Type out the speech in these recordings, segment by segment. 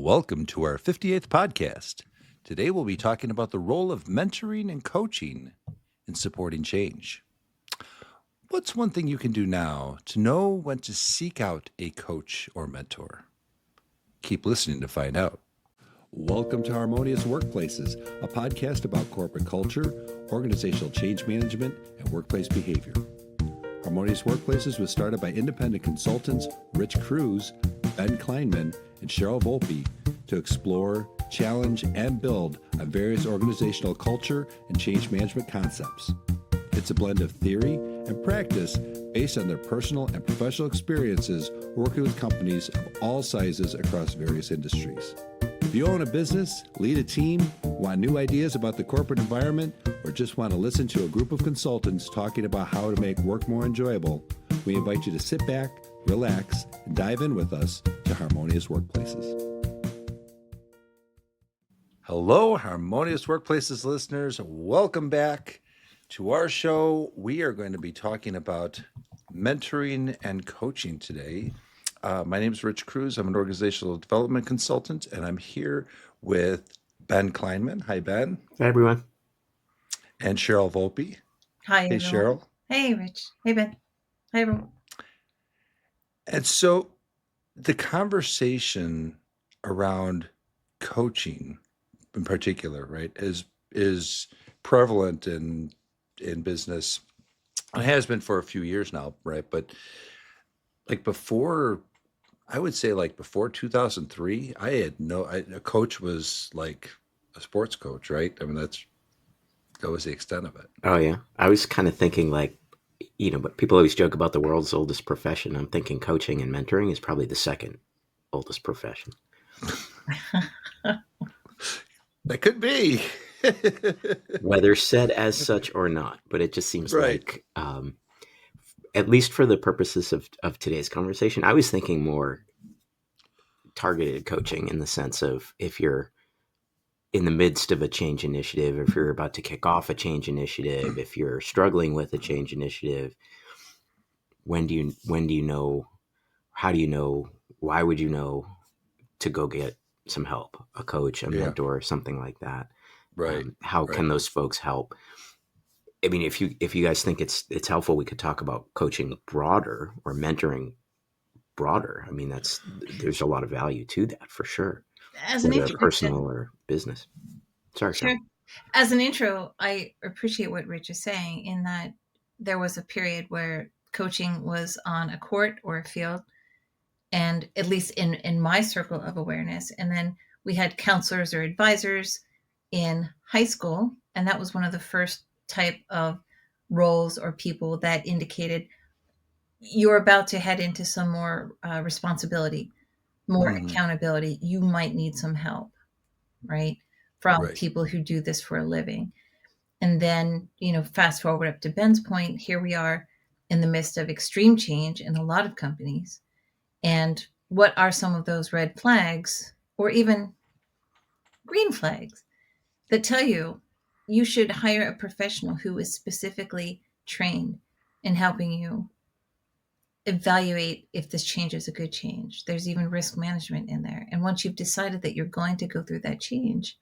Welcome to our 58th podcast. Today we'll be talking about the role of mentoring and coaching in supporting change. What's one thing you can do now to know when to seek out a coach or mentor? Keep listening to find out. Welcome to Harmonious Workplaces, a podcast about corporate culture, organizational change management, and workplace behavior. Harmonious Workplaces was started by independent consultants Rich Cruz, Ben Kleinman, and Cheryl Volpe to explore, challenge, and build on various organizational culture and change management concepts. It's a blend of theory and practice based on their personal and professional experiences working with companies of all sizes across various industries. If you own a business, lead a team, want new ideas about the corporate environment, or just want to listen to a group of consultants talking about how to make work more enjoyable, we invite you to sit back, relax, and dive in with us to Harmonious Workplaces. Hello, Harmonious Workplaces listeners. Welcome back to our show. We are going to be talking about mentoring and coaching today. My name is Rich Cruz. I'm an organizational development consultant, and I'm here with Ben Kleinman. Hi, Ben. Hi, everyone. And Cheryl Volpe. Hi, Hey, everyone. Cheryl. Hey, Rich. Hey, Ben. Hi, everyone. And so the conversation around coaching in particular, right, is prevalent in business. It has been for a few years now, right? But like before, I would say like before 2003, I had a coach was like a sports coach, right? I mean, that was the extent of it. Oh, yeah. I was kind of thinking like, but people always joke about the world's oldest profession. I'm thinking coaching and mentoring is probably the second oldest profession. That could be. Whether said as such or not, but it just seems Right. like, at least for the purposes of today's conversation, I was thinking more targeted coaching in the sense of if you're in the midst of a change initiative, if you're about to kick off a change initiative, if you're struggling with a change initiative, when do you know, how do you know, why would you know to go get some help, a coach, a mentor, something like that? Right. How can those folks help? I mean, if you guys think it's helpful, we could talk about coaching broader or mentoring broader. I mean, there's a lot of value to that for sure. As an intro, personal or business. Sorry, sure. As an intro, I appreciate what Rich is saying in that there was a period where coaching was on a court or a field, and at least in my circle of awareness. And then we had counselors or advisors in high school, and that was one of the first type of roles or people that indicated you're about to head into some more responsibility, more accountability. You might need some help, right? From people who do this for a living. And then, fast forward up to Ben's point, here we are in the midst of extreme change in a lot of companies. And what are some of those red flags or even green flags that tell you you should hire a professional who is specifically trained in helping you evaluate if this change is a good change? There's even risk management in there. And once you've decided that you're going to go through that change,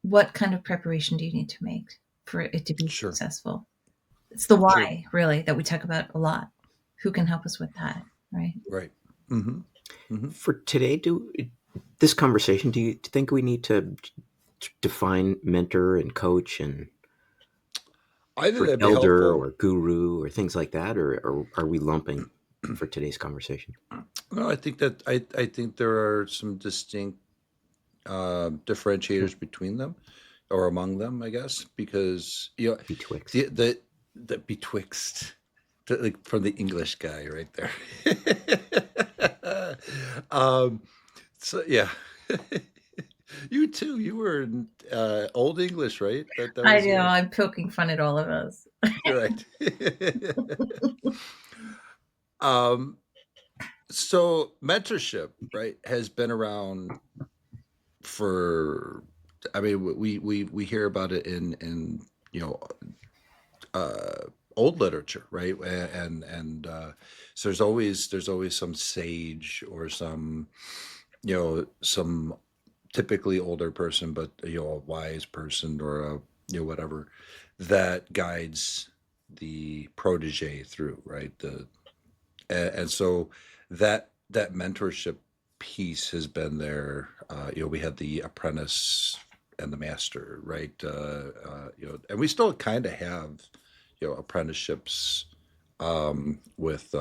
what kind of preparation do you need to make for it to be successful? It's the why, really, that we talk about a lot. Who can help us with that, right? Right. Mm-hmm. Mm-hmm. For today, this conversation, do you think we need to define mentor and coach and elder or guru or things like that, or are we lumping for today's conversation? No, I think that I think there are some distinct differentiators between them or among them, I guess, because betwixt the betwixt, like from the English guy right there. So yeah. You too. You were in Old English, right? That I know. I'm poking fun at all of us. Right. So mentorship, right, has been around for. I mean, we hear about it in old literature, right? And so there's always some sage or some some typically older person, but a wise person or a whatever that guides the protege through, right? And so that mentorship piece has been there. We had the apprentice and the master, right? And we still kind of have apprenticeships with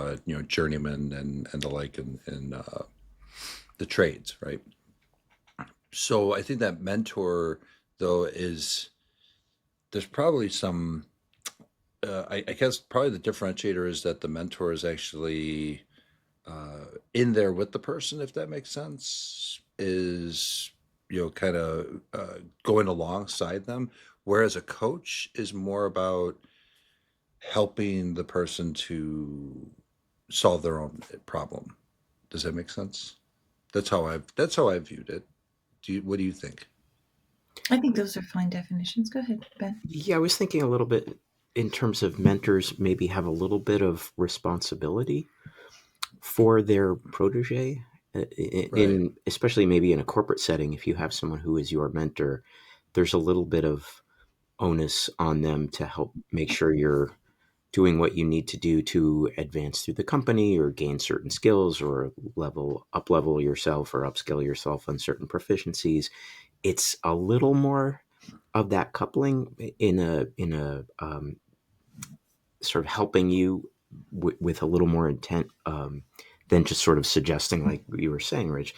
journeymen and the like in the trades, right? So I think that mentor though is there's probably some. I guess probably the differentiator is that the mentor is actually in there with the person, if that makes sense, is kind of going alongside them, whereas a coach is more about helping the person to solve their own problem. Does that make sense? That's how I viewed it. What do you think? I think those are fine definitions. Go ahead, Ben. Yeah, I was thinking a little bit in terms of mentors maybe have a little bit of responsibility for their protege Right. in especially maybe in a corporate setting. If you have someone who is your mentor, there's a little bit of onus on them to help make sure you're doing what you need to do to advance through the company or gain certain skills or level yourself or upskill yourself on certain proficiencies. It's a little more of that coupling in a sort of helping you with a little more intent than just sort of suggesting, like you were saying, Rich.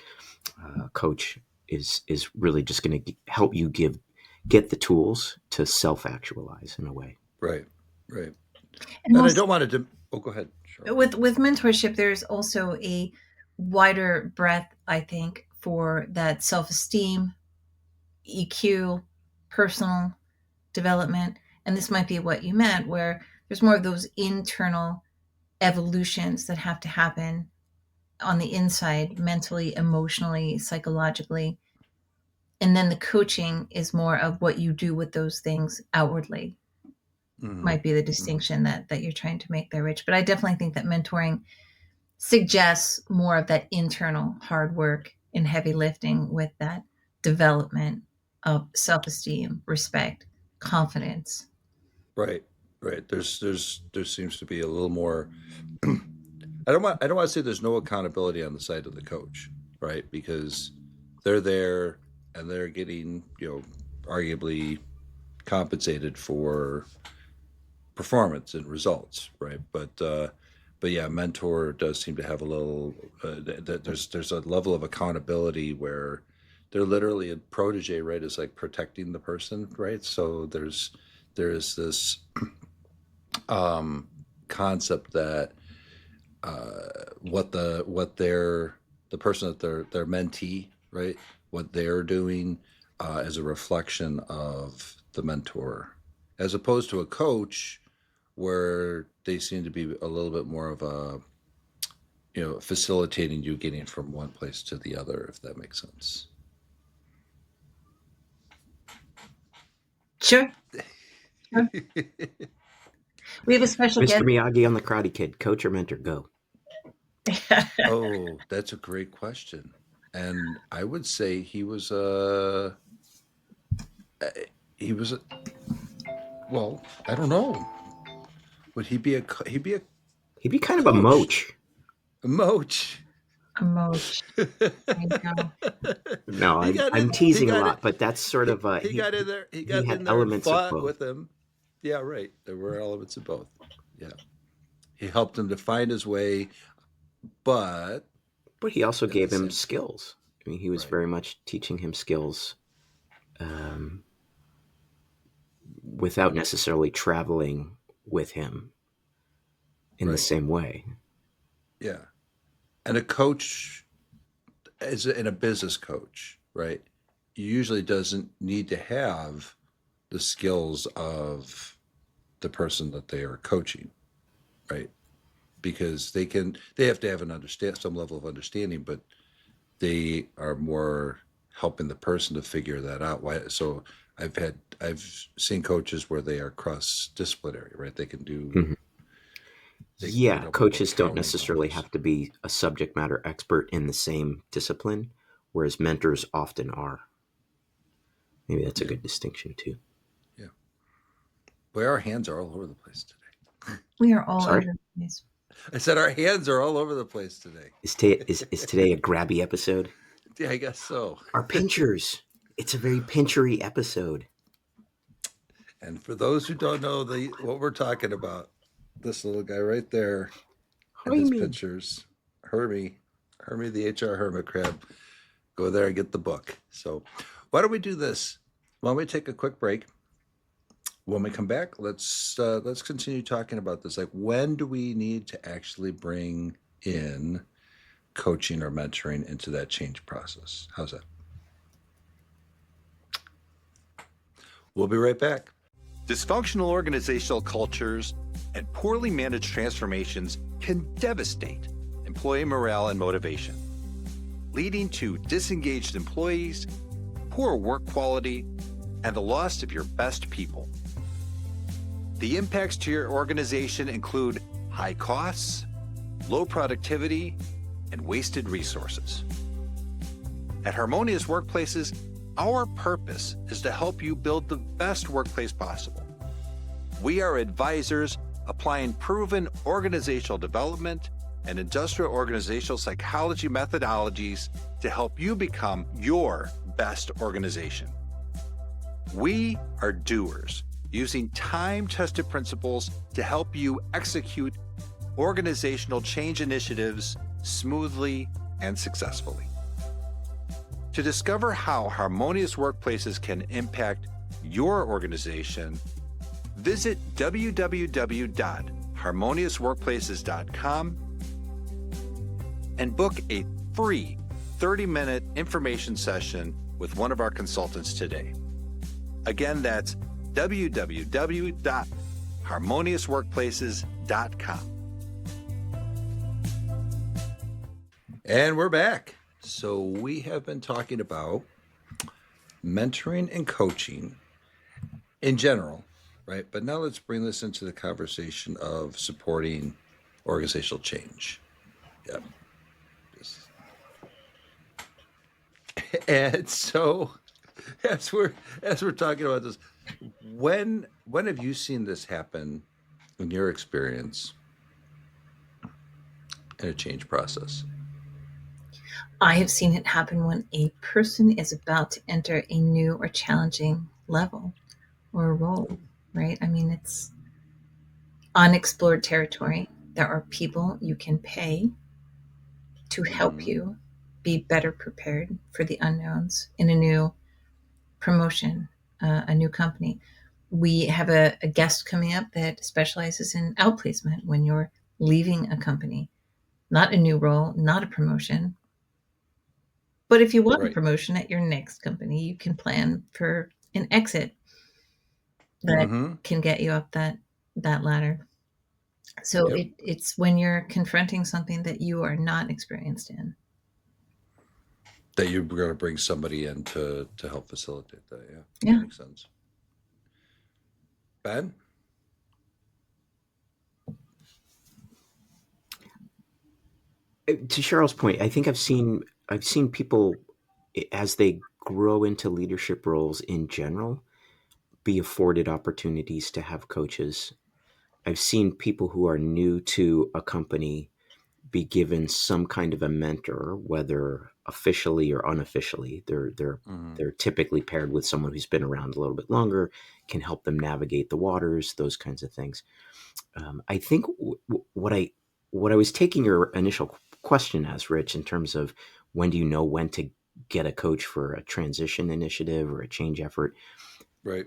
Coach is really just going to help you get the tools to self actualize in a way. Right. Right. And And I also, don't want to. Oh, go ahead, Charlotte. with mentorship, there's also a wider breadth, I think, for that self-esteem, EQ, personal development. And this might be what you meant, where there's more of those internal evolutions that have to happen on the inside, mentally, emotionally, psychologically. And then the coaching is more of what you do with those things outwardly, Mm-hmm. might be the Mm-hmm. distinction that you're trying to make there, Rich. But I definitely think that mentoring suggests more of that internal hard work and heavy lifting with that development of self-esteem, respect, confidence. Right. Right. There seems to be a little more. I don't want to say there's no accountability on the side of the coach, right? Because they're there and they're getting arguably compensated for performance and results, right? But yeah, mentor does seem to have a little. There's a level of accountability where they're literally a protege, right? Is like protecting the person, right? So there's this concept that the person that their mentee, right? What they're doing is a reflection of the mentor, as opposed to a coach where they seem to be a little bit more of a facilitating you getting from one place to the other, if that makes sense. Sure, sure. We have a special Mr. guest. Miyagi on the Karate Kid, coach or mentor, go. Oh, that's a great question, and I would say he was a, well, I don't know. Would he'd be a He'd be kind of a coach? moach. A moach. Emoji. There you go. No, he got I'm in. He teasing a got it. lot, but that's sort of He got in there. He he got had in there and elements of fought both. with him. Yeah, right. There were elements of both. Yeah, he helped him to find his way, but But he also at the gave him same, skills. I mean, he was right, very much teaching him skills um, without necessarily traveling with him in the right, same way. yeah. And a coach in a business coach, right? Usually doesn't need to have the skills of the person that they are coaching, right? Because they have to have some level of understanding, but they are more helping the person to figure that out. Why? So I've seen coaches where they are cross disciplinary, right? Mhm. They can Yeah, help with coaches don't accounting necessarily numbers. have to be a subject matter expert in the same discipline, whereas mentors often are. Maybe that's a Yeah. good distinction too. Yeah. Boy, our hands are all over the place today. We are all Sorry? over the place. I said our hands are all over the place today. Is today a grabby episode? Yeah, I guess so. Our pinchers. It's a very pinchery episode. And for those who don't know what we're talking about, this little guy right there and his Jaime. pictures, Hermie the HR hermit crab. Go there and get the book. So why don't we do this? Why don't we take a quick break? When we come back, let's continue talking about this. Like, when do we need to actually bring in coaching or mentoring into that change process? How's that? We'll be right back. Dysfunctional organizational cultures and poorly managed transformations can devastate employee morale and motivation, leading to disengaged employees, poor work quality, and the loss of your best people. The impacts to your organization include high costs, low productivity, and wasted resources. At Harmonious Workplaces, our purpose is to help you build the best workplace possible. We are advisors applying proven organizational development and industrial organizational psychology methodologies to help you become your best organization. We are doers, using time-tested principles to help you execute organizational change initiatives smoothly and successfully. To discover how Harmonious Workplaces can impact your organization, visit www.harmoniousworkplaces.com and book a free 30-minute information session with one of our consultants today. Again, that's www.harmoniousworkplaces.com. And we're back. So we have been talking about mentoring and coaching in general, right? But now let's bring this into the conversation of supporting organizational change. Yeah. And so as we're talking about this, when have you seen this happen in your experience in a change process? I have seen it happen when a person is about to enter a new or challenging level or role, right? I mean, it's unexplored territory. There are people you can pay to help you be better prepared for the unknowns in a new promotion, a new company. We have a guest coming up that specializes in outplacement when you're leaving a company, not a new role, not a promotion. But if you want a promotion at your next company, you can plan for an exit that can get you up that ladder. So it's when you're confronting something that you are not experienced in, that you're going to bring somebody in to help facilitate that. Yeah. That makes sense. Ben? To Cheryl's point, I think I've seen people as they grow into leadership roles in general be afforded opportunities to have coaches. I've seen people who are new to a company be given some kind of a mentor, whether officially or unofficially. They're typically paired with someone who's been around a little bit longer, can help them navigate the waters, those kinds of things. I think what I was taking your initial question as, Rich, in terms of when do you know when to get a coach for a transition initiative or a change effort, right?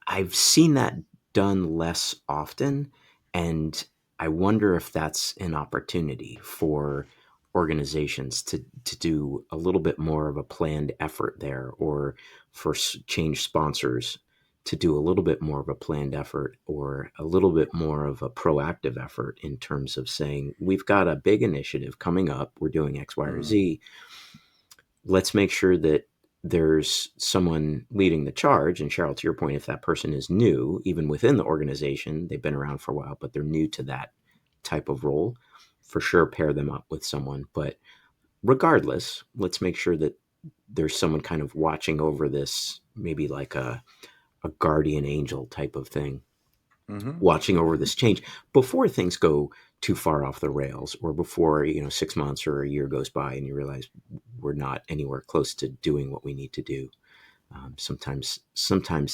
I've seen that done less often, and I wonder if that's an opportunity for organizations to do a little bit more of a planned effort there, or for change sponsors to do a little bit more of a planned effort or a little bit more of a proactive effort in terms of saying, we've got a big initiative coming up, we're doing X, Y, or Z. Let's make sure that there's someone leading the charge. And Cheryl, to your point, if that person is new, even within the organization, they've been around for a while, but they're new to that type of role, for sure pair them up with someone. But regardless, let's make sure that there's someone kind of watching over this, maybe like a guardian angel type of thing, Mm-hmm. watching over this change before things go too far off the rails, or before 6 months or a year goes by and you realize we're not anywhere close to doing what we need to do. Sometimes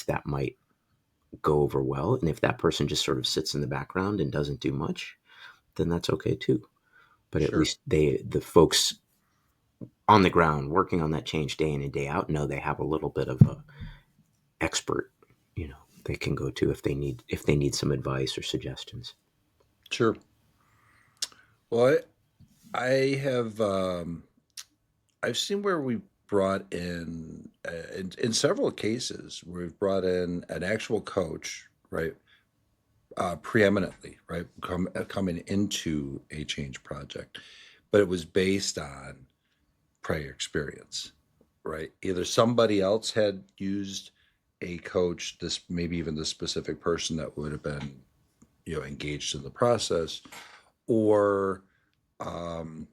that might go over well, and if that person just sort of sits in the background and doesn't do much, then that's okay too. But at Sure. least the folks on the ground working on that change day in and day out know they have a little bit of a expert, they can go to if they need some advice or suggestions. Sure. Well, I have I've seen where we brought in several cases where we've brought in an actual coach, right? Preeminently, right? Coming into a change project, but it was based on prior experience, right? Either somebody else had used a coach, this maybe even the specific person that would have been, engaged in the process, or um,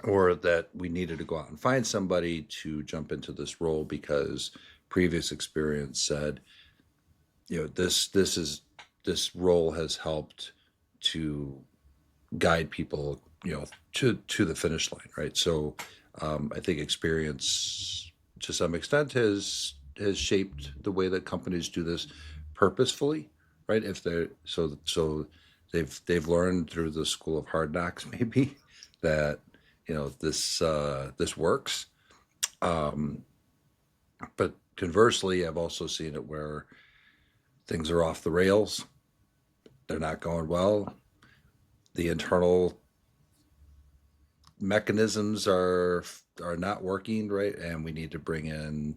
or that we needed to go out and find somebody to jump into this role because previous experience said, this role has helped to guide people, to the finish line, right? So I think experience to some extent has shaped the way that companies do this purposefully, right? If they're so they've learned through the school of hard knocks maybe that this works. Um, but conversely, I've also seen it where things are off the rails. They're not going well. The internal mechanisms are not working right, and we need to bring in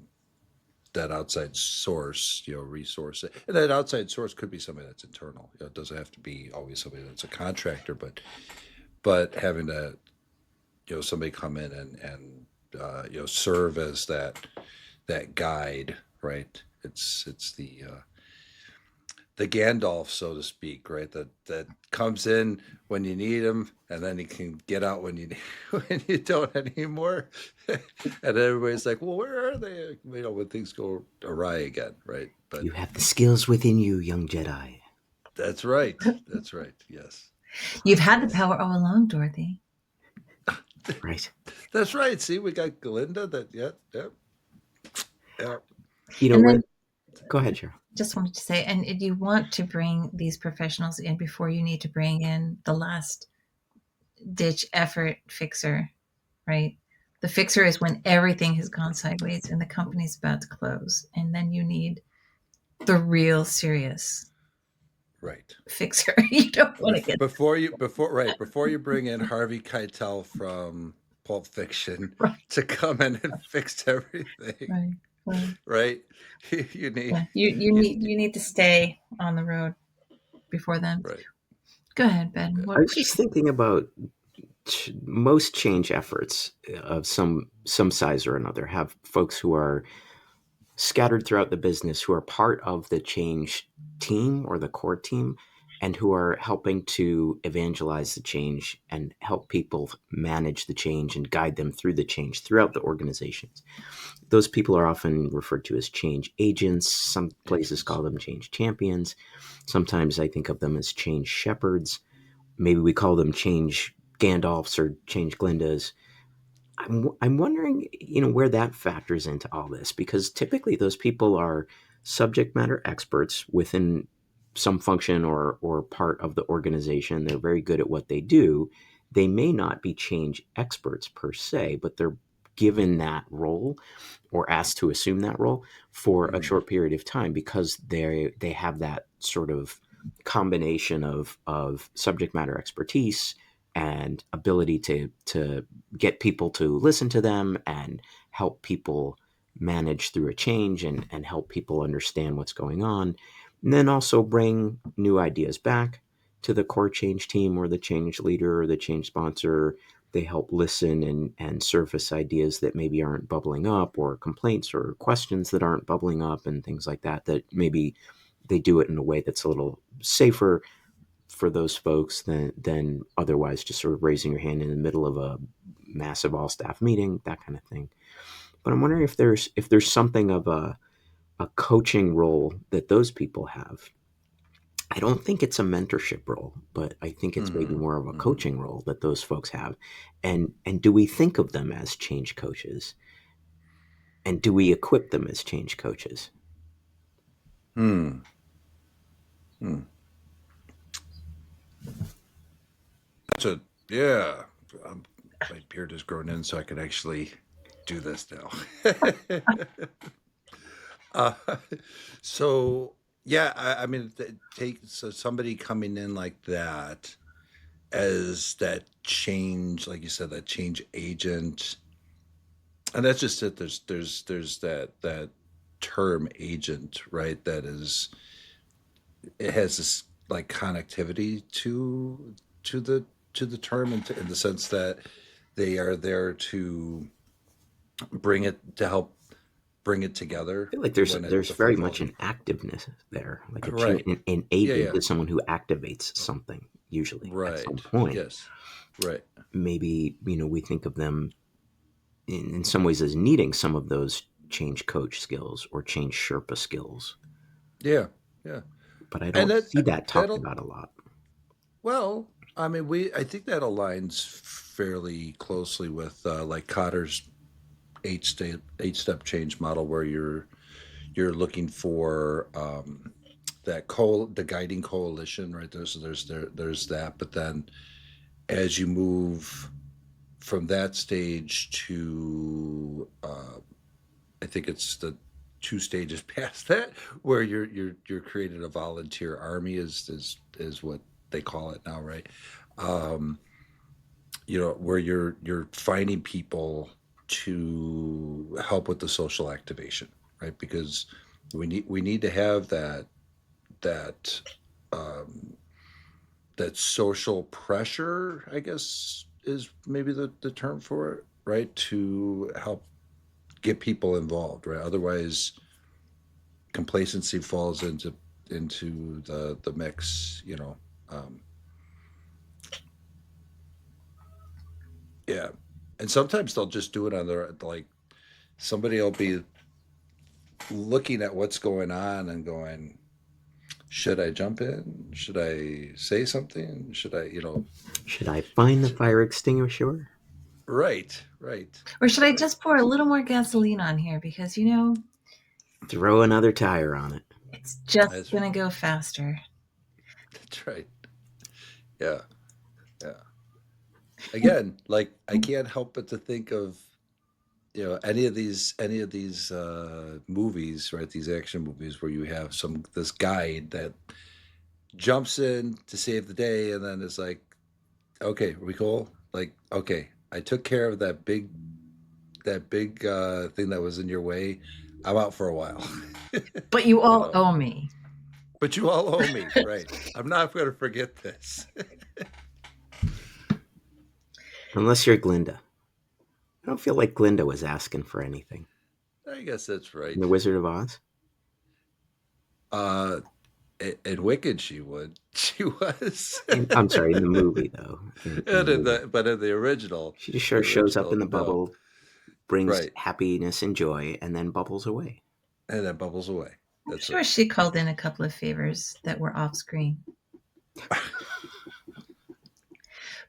that outside source, resource. And that outside source could be somebody that's internal. It doesn't have to be always somebody that's a contractor, but having to, somebody come in and serve as that guide, right? It's the Gandalf, so to speak, right? That comes in when you need him, and then he can get out when you when you don't anymore. And everybody's like, "Well, where are they?" When things go awry again, right? But You have the skills within you, young Jedi. that's right. That's right. Yes. You've had the Yes. power all along, Dorothy. Right. That's right. See, we got Glinda. That. Yep. Yep. Yep. And When then Go ahead, Cheryl. just wanted to say, and you want to bring these professionals in before you need to bring in the last ditch effort fixer, right? The fixer is when everything has gone sideways and the company's about to close, and then you need the real serious Right. fixer. You don't want to get Before you bring in Harvey Keitel from Pulp Fiction right, to come in and fix everything, right, right. right? You need Yeah, you you, need to stay on the road before then. right. Go ahead, Ben. I What? was just thinking about most change efforts of some size or another have folks who are scattered throughout the business who are part of the change team or the core team, and who are helping to evangelize the change and help people manage the change and guide them through the change throughout the organizations. Those people are often referred to as change agents. Some places Agents. call them change champions. Sometimes I think of them as change shepherds. Maybe we call them change Gandalfs or change Glindas. I'm wondering, where that factors into all this, because typically those people are subject matter experts within some function or part of the organization. They're very good at what they do. They may not be change experts per se, but they're given that role or asked to assume that role for a Mm, short period of time because they have that sort of combination of subject matter expertise and ability to get people to listen to them and help people manage through a change and help people understand what's going on. And then also bring new ideas back to the core change team or the change leader or the change sponsor. They help listen and surface ideas that maybe aren't bubbling up, or complaints or questions that aren't bubbling up, and things like that, that maybe they do it in a way that's a little safer for those folks than otherwise just sort of raising your hand in the middle of a massive all staff meeting, that kind of thing. But I'm wondering if there's something of a coaching role that those people have. I don't think it's a mentorship role, but I think it's maybe Hmm. more of a Hmm. coaching role that those folks have. And do we think of them as change coaches? And do we equip them as change coaches? Hmm. Hmm. That's a yeah. Um, my beard has grown in, so I can actually do this now. uh, so yeah, I mean, take so somebody coming in like that as that change, like you said, that change agent, and that's just it. There's that term agent, right? That is it has this like connectivity to the to the term in the sense that they are there to bring it to help bring it I together feel like when there's the very fulfill much an activeness there. Like right. an Yeah, agent yeah. is someone who activates something, usually at some Right. point. Yes. Right. Maybe, we think of them in some ways as needing some of those change coach skills or change Sherpa skills. Yeah. Yeah. But I And don't see that talked that'll about a lot. well, I mean, we I think that aligns fairly closely with like Cotter's eight step change model, where you're looking for the guiding coalition, right? There's that, but then as you move from that stage to I think it's the two stages past that where you're creating a volunteer army is what they call it now, right? Um, where you're finding people to help with the social activation, right? Because we need to have that um, that social pressure, I guess, is maybe the term for it, right? To help get people involved, right? Otherwise, complacency falls into the mix, Um, yeah, and sometimes they'll just do it on their like somebody will be looking at what's going on and going, should I jump in? Should I say something? Should I, Should I find the fire extinguisher? right, right, Or should I right. just pour a little more gasoline on here because Throw another tire on it. it's just That's gonna go faster. that's right. Yeah, yeah. Again, like I can't help but to think of any of these movies, right? These action movies where you have this guide that jumps in to save the day, and then it's like, okay, are we cool? Like, okay, I took care of that big thing that was in your way. I'm out for a while. But you you all know, owe me. but you all owe me, right? I'm not going to forget this. Unless you're Glinda. I don't feel like Glinda was asking for anything. I guess that's In right. The Wizard of Oz? Uh, in Wicked, she would. She was. I'm sorry, in the movie, though. In And the movie. but in the original, She just the sure shows up in original, the no. bubble, brings Right, happiness and joy, and then bubbles away. and that bubbles away. I'm That's sure right. she called in a couple of favors that were off screen.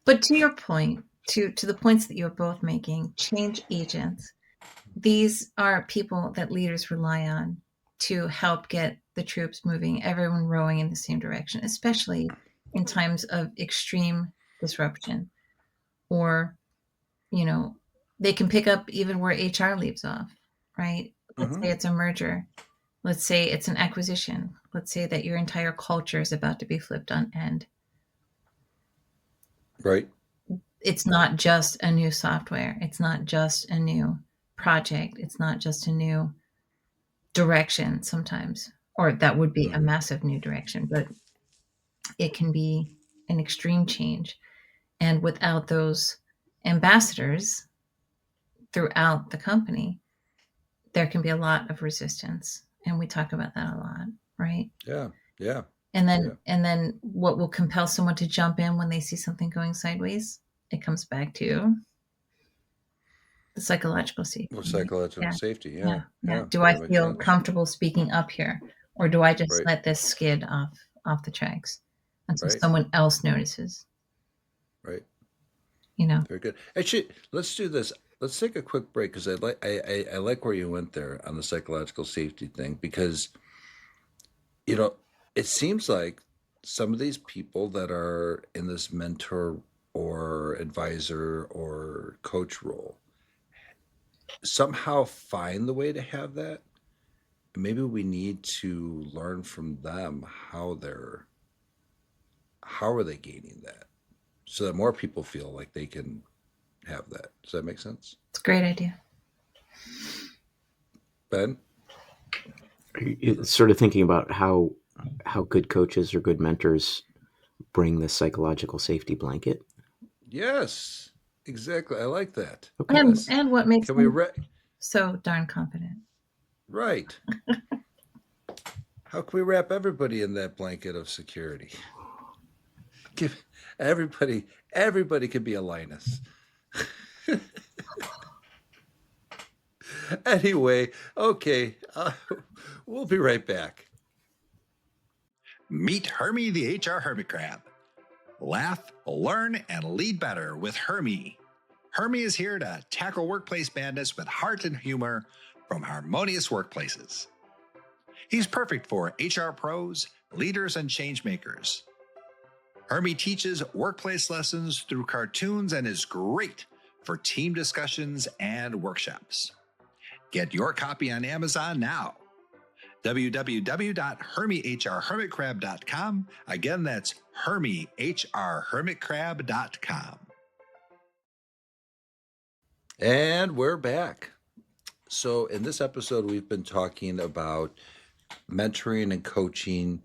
But to your point, to the points that you're both making, change agents, these are people that leaders rely on to help get the troops moving, everyone rowing in the same direction, especially in times of extreme disruption. Or, you know, they can pick up even where HR leaves off, right? Let's Hmm. say it's a merger. Let's say it's an acquisition. Let's say that your entire culture is about to be flipped on end. Right, It's right. not just a new software. It's not just a new project. It's not just a new direction sometimes, or that would be a Hmm. massive new direction, but it can be an extreme change. And without those ambassadors throughout the company, there can be a lot of resistance. And we talk about that a lot, right? Yeah, yeah, And yeah. then what will compel someone to jump in when they see something going sideways? It comes back to The psychological safety. Or Right? psychological Yeah. safety. Yeah. Yeah. Do I That makes feel sense. comfortable speaking up here, or do I just Right. let this skid off the tracks until Right. someone else notices? Right. Very good. Actually, let's do this. Let's take a quick break because I like where you went there on the psychological safety thing because it seems like some of these people that are in this mentor or advisor or coach role somehow find the way to have that. Maybe we need to learn from them how are they gaining that so that more people feel like they can have that. Does that make sense? It's a great idea. Ben? Sort of thinking about how good coaches or good mentors bring the psychological safety blanket. Yes, exactly. I like that. Okay. Yes. And what makes Can we them so darn confident? Right. How can we wrap everybody in that blanket of security? Give everybody could be a Linus. Anyway, okay, we'll be right back. Meet Hermie the HR Hermit Crab. Laugh, learn, and lead better with Hermie. Hermie is here to tackle workplace madness with heart and humor from Harmonious Workplaces. He's perfect for HR pros, leaders, and change makers. Hermie teaches workplace lessons through cartoons and is great for team discussions and workshops. Get your copy on Amazon now. www.hermiehrhermitcrab.com. Again, that's hermiehrhermitcrab.com. And we're back. So, in this episode, we've been talking about mentoring and coaching,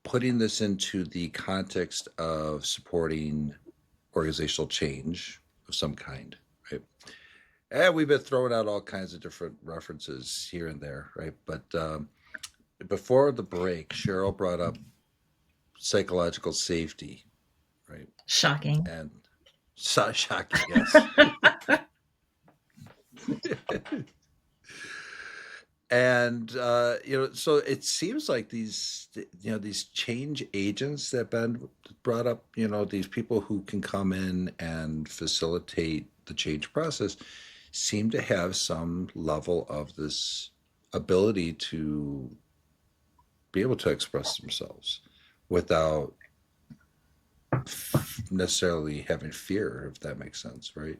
putting this into the context of supporting organizational change of some kind, right? And we've been throwing out all kinds of different references here and there, right? But before the break, Cheryl brought up psychological safety, right? Shocking. And shocking, yes. And so it seems like these change agents that Ben brought up, these people who can come in and facilitate the change process seem to have some level of this ability to be able to express themselves without necessarily having fear, if that makes sense, right?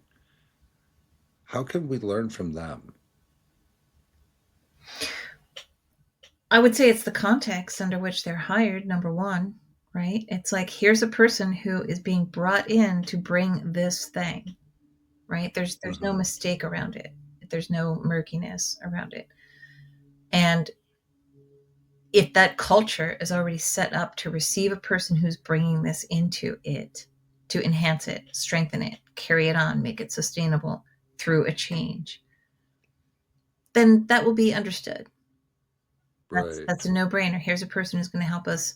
How can we learn from them? I would say it's the context under which they're hired, number one, right? It's like, here's a person who is being brought in to bring this thing, right? There's no mistake around it. There's no murkiness around it. And if that culture is already set up to receive a person who's bringing this into it, to enhance it, strengthen it, carry it on, make it sustainable through a change, then that will be understood. That's a no-brainer. Here's a person who's going to help us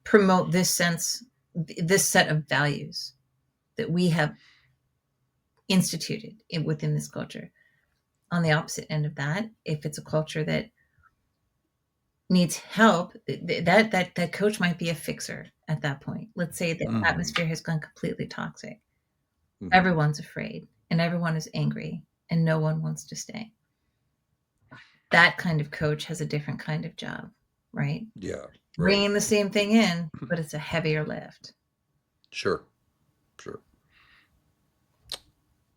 promote this set of values that we have instituted within this culture. On the opposite end of that, if it's a culture that needs help, that coach might be a fixer at that point. Let's say the atmosphere has gone completely toxic. Everyone's afraid and everyone is angry and no one wants to stay. That kind of coach has a different kind of job, right? Yeah. Bringing the same thing in, but it's a heavier lift. Sure.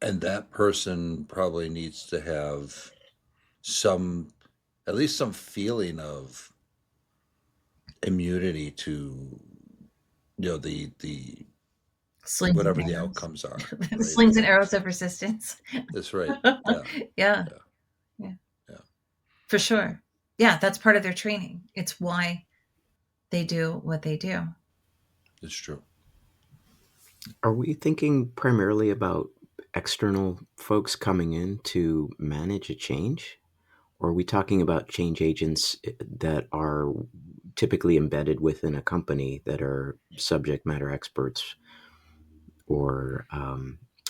And that person probably needs to have at least some feeling of immunity to, the Slings whatever and the arrows. outcomes are. Right? Slings and arrows of resistance. That's right. Yeah. For sure. Yeah, that's part of their training. It's why they do what they do. It's true. Are we thinking primarily about external folks coming in to manage a change? Or are we talking about change agents that are typically embedded within a company that are subject matter experts or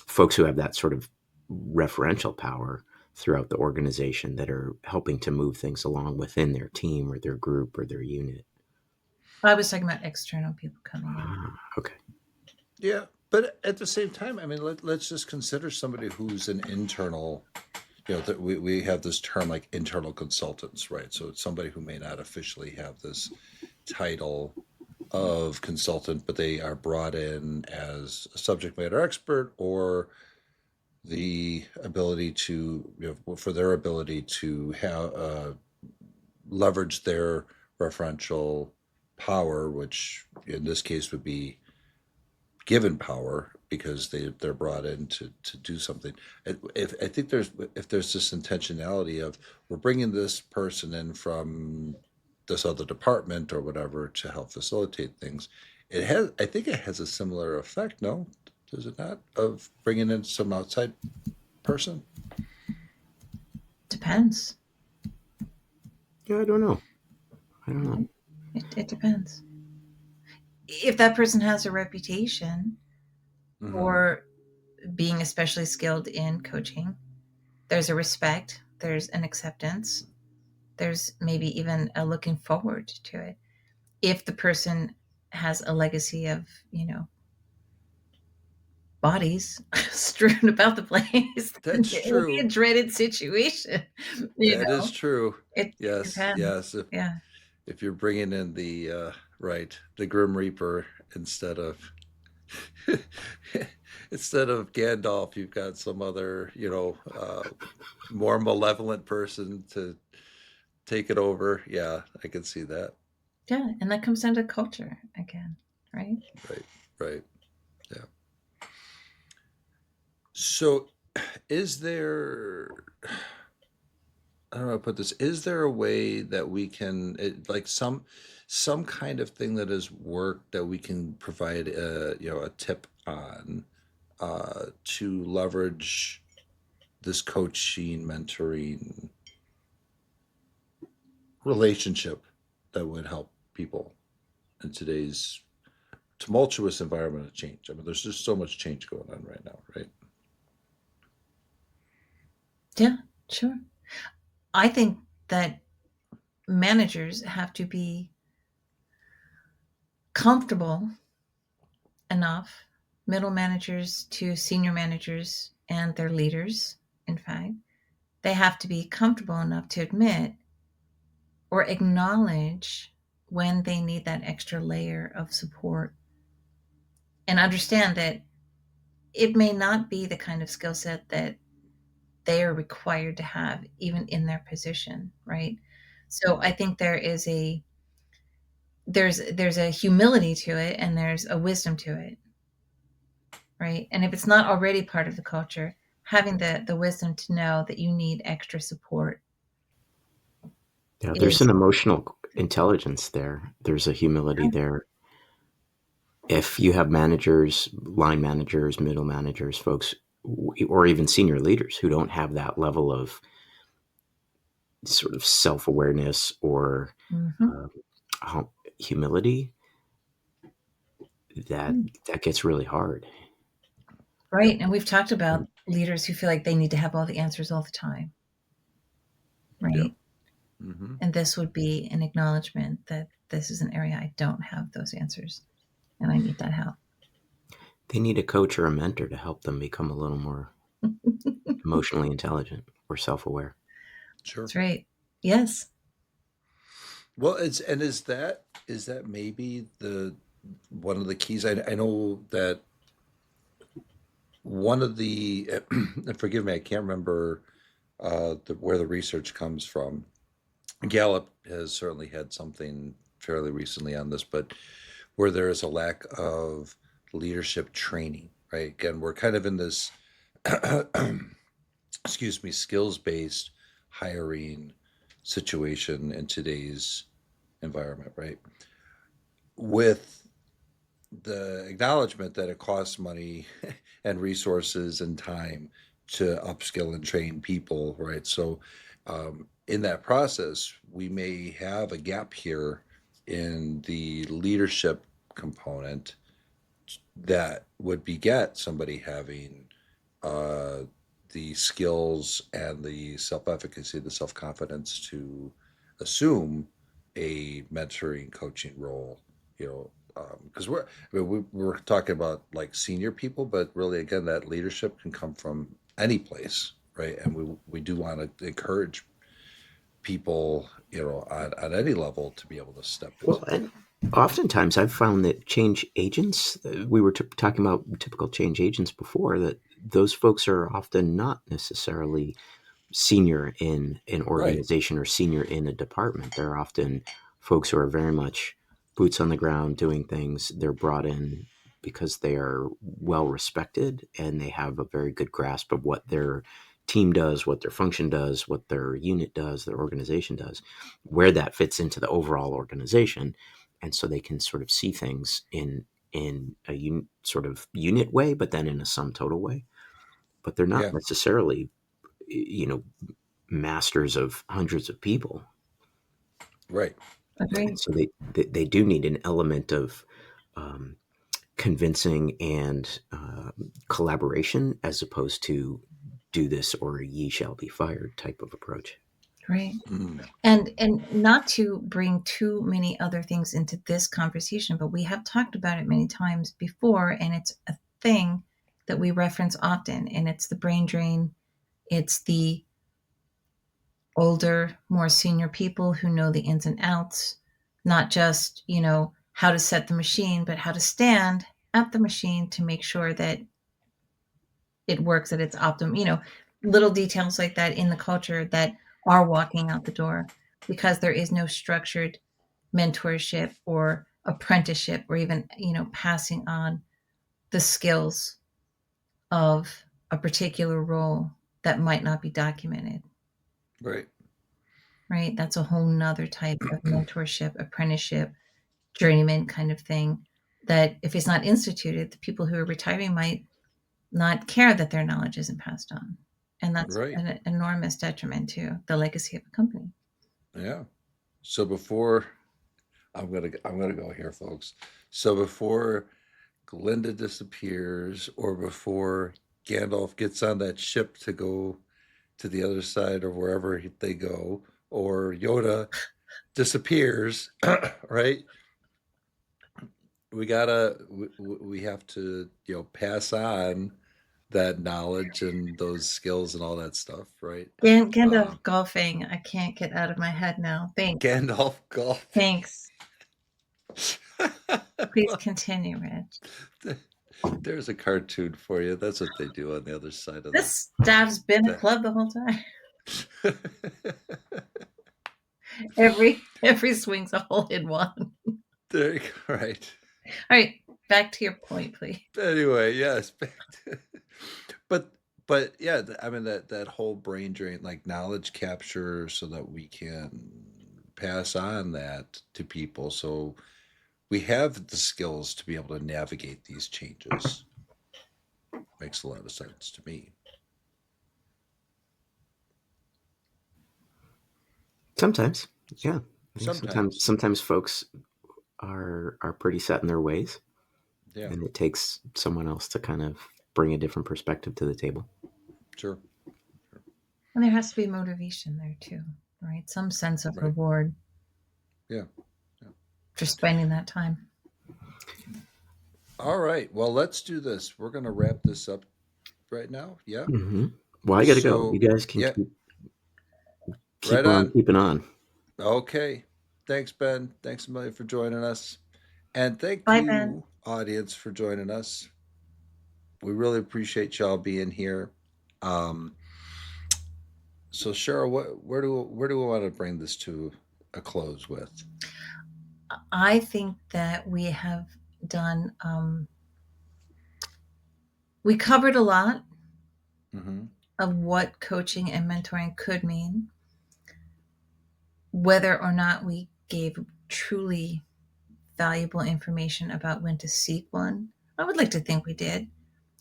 folks who have that sort of referential power throughout the organization that are helping to move things along within their team or their group or their unit. I was talking about external people coming in. Okay. Yeah, but at the same time, I mean, let's just consider somebody who's an internal. That we have this term like internal consultants, right? So it's somebody who may not officially have this title of consultant, but they are brought in as a subject matter expert or the ability to, for their ability to have leverage their referential power, which in this case would be given power because they're brought in to do something. I think if there's this intentionality of we're bringing this person in from this other department or whatever to help facilitate things, I think it has a similar effect. No, does it not? Of bringing in some outside person. Depends. Yeah, I don't know. It depends. If that person has a reputation for being especially skilled in coaching, there's a respect, there's an acceptance, there's maybe even a looking forward to it. If the person has a legacy of, bodies strewn about the place, That's it would be a true. dreaded situation. That is true. It Yes, depends. yes. Yeah. If you're bringing in the the Grim Reaper instead of instead of Gandalf, you've got some other more malevolent person to take it over. Yeah, I can see that. Yeah. And that comes down to culture again, right? Right, right. Yeah. So, is there? I don't know how to put this. Is there a way that we can, like some kind of thing that has worked that we can provide a tip on to leverage this coaching, mentoring relationship that would help people in today's tumultuous environment of change? I mean, there's just so much change going on right now, right? Yeah, sure. I think that managers have to be comfortable enough, middle managers to senior managers and their leaders, in fact, they have to be comfortable enough to admit or acknowledge when they need that extra layer of support and understand that it may not be the kind of skill set that they are required to have even in their position, right? So I think there's a humility to it and there's a wisdom to it, right? And if it's not already part of the culture, having the wisdom to know that you need extra support Yeah, there's is. an emotional intelligence there. There's a humility there. If you have managers, line managers, middle managers, folks, or even senior leaders who don't have that level of sort of self-awareness or Mhm. humility, that gets really hard. Right. And we've talked about leaders who feel like they need to have all the answers all the time, right? Yeah. Mm-hmm. And this would be an acknowledgement that this is an area I don't have those answers and I need that help. They need a coach or a mentor to help them become a little more emotionally intelligent or self-aware. Sure. That's right. Yes. Well, is that maybe the one of the keys? I know that one of the and forgive me, I can't remember where the research comes from. Gallup has certainly had something fairly recently on this, but where there is a lack of leadership training, right? Again, we're kind of in this excuse me, skills based hiring situation in today's environment, right? With the acknowledgement that it costs money and resources and time to upskill and train people, right? So, in that process, we may have a gap here in the leadership component that would beget somebody having uh, the skills and the self-efficacy, the self-confidence to assume a mentoring coaching role, you know, because we're talking about like senior people, but really again that leadership can come from any place, right? And we do want to encourage people, you know, on any level to be able to step Well, into that. and oftentimes I've found that change agents, we were talking about typical change agents before, that those folks are often not necessarily senior in an Right. organization or senior in a department. They're often folks who are very much boots on the ground doing things. They're brought in because they are well respected and they have a very good grasp of what their team does, what their function does, what their unit does, their organization does, where that fits into the overall organization. And so they can sort of see things in a sort of unit way, but then in a sum total way. But they're not Yeah. necessarily, you know, masters of hundreds of people. Right. And Agreed. so they do need an element of um, convincing and collaboration as opposed to do this or ye shall be fired type of approach. Right. Mm. And not to bring too many other things into this conversation, but we have talked about it many times before, and it's a thing that we reference often, and it's the brain drain. It's the older, more senior people who know the ins and outs, not just, how to set the machine, but how to stand at the machine to make sure that it works at its optimum, little details like that in the culture that are walking out the door because there is no structured mentorship or apprenticeship or even, passing on the skills of a particular role that might not be documented. Right. Right? That's a whole nother type of mentorship, apprenticeship, journeyman kind of thing that if it's not instituted, the people who are retiring might not care that their knowledge isn't passed on. And that's Right. an enormous detriment to the legacy of a company. Yeah. So before I'm gonna go here, folks. So before Glinda disappears, or before Gandalf gets on that ship to go to the other side or wherever they go, or Yoda disappears, right? We have to, you know, pass on that knowledge and those skills and all that stuff, right? Gandalf Um, golfing, I can't get out of my head now. Thanks. Gandalf golf. Thanks. Please Well, continue, Rich. there's a cartoon for you. That's what they do on the other side of This staff's been a the. club the whole time. Every swing's a hole in one. There you go. Right. All right, back to your point, please. Anyway, yes. but but yeah, I mean that whole brain drain, like knowledge capture, so that we can pass on that to people. So we have the skills to be able to navigate these changes. Makes a lot of sense to me. Sometimes, yeah. I think sometimes Sometimes, sometimes folks are pretty set in their ways, yeah, and it takes someone else to kind of bring a different perspective to the table. sure, And there has to be motivation there too, right? Some sense of right, reward yeah, yeah. for spending that time. All right, well, let's do this. We're gonna wrap this up right now. Yeah. Hmm. Well, I got to go. You So, guys can yeah, keep right on on. keeping on. Okay. Thanks, Ben. Thanks a million for joining us. And thank Bye, Ben. you, audience, for joining us. We really appreciate y'all being here. Um, so, Cheryl, where do we want to bring this to a close with? I think that we have done, we covered a lot Mm-hmm. of what coaching and mentoring could mean. Whether or not we gave truly valuable information about when to seek one, I would like to think we did.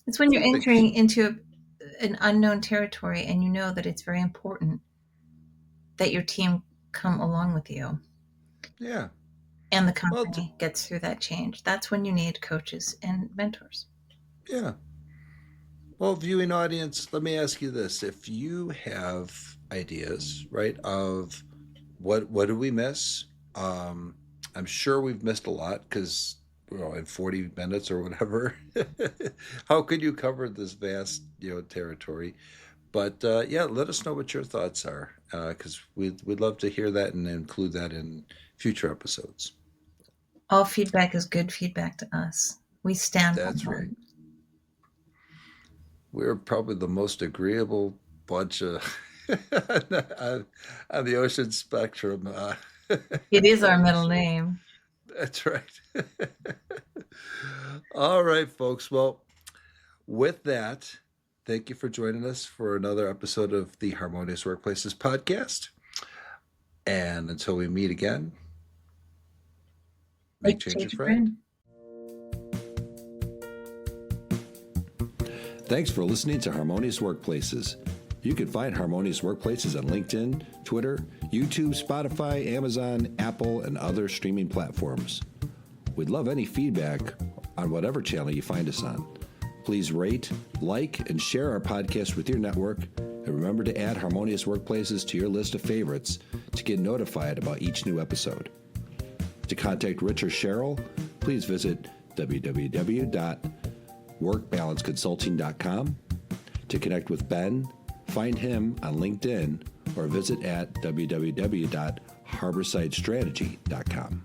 It's when you're I think entering so. into an unknown territory and you know that it's very important that your team come along with you Yeah. and the Well, company gets through that change. That's when you need coaches and mentors. yeah. Well, viewing audience, let me ask you this. If you have ideas, right, of what did we miss? Um, I'm sure we've missed a lot because, in 40 minutes or whatever, how could you cover this vast, territory? But yeah, let us know what your thoughts are because we'd love to hear that and include that in future episodes. All feedback is good feedback to us. We stand by That's that. right. We're probably the most agreeable bunch of on the ocean spectrum. It is our middle Harmonious. name. That's right. All right, folks. Well, with that, thank you for joining us for another episode of the Harmonious Workplaces podcast. And until we meet again, make change a friend. Thanks for listening to Harmonious Workplaces. You can find Harmonious Workplaces on LinkedIn, Twitter, YouTube, Spotify, Amazon, Apple, and other streaming platforms. We'd love any feedback on whatever channel you find us on. Please rate, like, and share our podcast with your network, and remember to add Harmonious Workplaces to your list of favorites to get notified about each new episode. To contact Rich or Cheryl, please visit www.workbalanceconsulting.com. To connect with Ben, find him on LinkedIn or visit at www.harborsidestrategy.com.